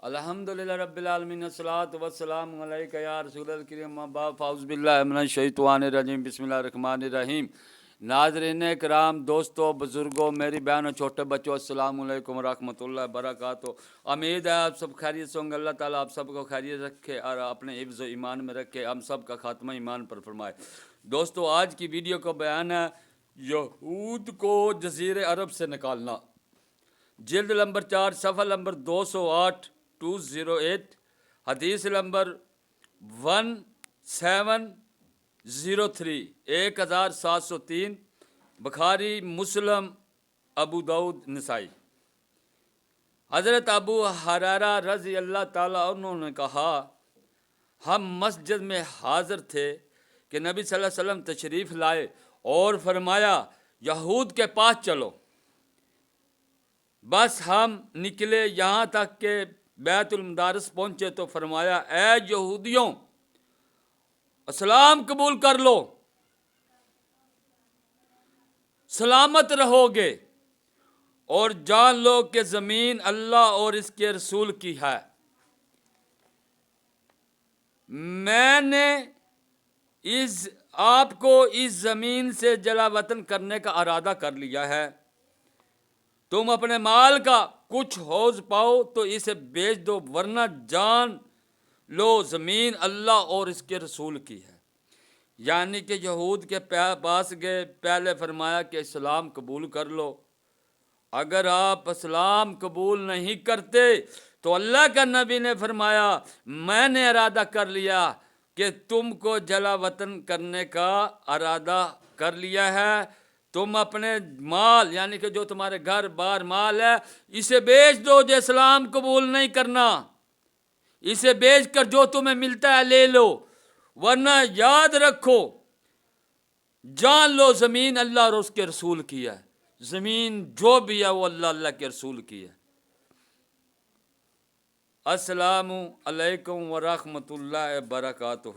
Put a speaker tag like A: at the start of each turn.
A: الحمدللہ رب العالمین الصلاۃ والسلام علیک یا رسول الکریم فاعوذ باللہ من الشیطان الرجیم بسم اللہ الرحمن الرحیم۔ ناظرین کرام، دوستو، بزرگوں، میری بہنوں، چھوٹے بچوں، السلام علیکم ورحمۃ اللہ وبرکاتہ۔ امید ہے آپ سب خیریت سے ہوں گے۔ اللہ تعالیٰ آپ سب کو خیریت رکھے اور اپنے حفظ و ایمان میں رکھے، ہم سب کا خاتمہ ایمان پر فرمائے۔ دوستو، آج کی ویڈیو کا بیان ہے یہود کو جزیرہ عرب سے نکالنا۔ جلد نمبر 4، صفحہ نمبر 208 حدیث نمبر 1703 بخاری، مسلم، ابو داؤد، نسائی۔ حضرت ابو ہریرہ رضی اللہ تعالیٰ عنہ نے کہا، ہم مسجد میں حاضر تھے کہ نبی صلی اللہ علیہ وسلم تشریف لائے اور فرمایا یہود کے پاس چلو۔ بس ہم نکلے، یہاں تک کہ بیت المدارس پہنچے تو فرمایا اے یہودیوں، اسلام قبول کر لو، سلامت رہو گے، اور جان لو کہ زمین اللہ اور اس کے رسول کی ہے۔ میں نے آپ کو اس زمین سے جلا وطن کرنے کا ارادہ کر لیا ہے۔ تم اپنے مال کا کچھ حوض پاؤ تو اسے بیچ دو، ورنہ جان لو زمین اللہ اور اس کے رسول کی ہے۔ یعنی کہ یہود کے پاس گئے، پہلے فرمایا کہ اسلام قبول کر لو۔ اگر آپ اسلام قبول نہیں کرتے تو اللہ کا نبی نے فرمایا میں نے ارادہ کر لیا کہ تم کو جلا وطن کرنے کا ارادہ کر لیا ہے۔ تم اپنے مال، یعنی کہ جو تمہارے گھر بار مال ہے، اسے بیچ دو جو اسلام قبول نہیں کرنا۔ اسے بیچ کر جو تمہیں ملتا ہے لے لو، ورنہ یاد رکھو، جان لو زمین اللہ اور اس کے رسول کی ہے۔ زمین جو بھی ہے وہ اللہ کے رسول کی ہے۔ السلام علیکم ورحمۃ اللہ وبرکاتہ۔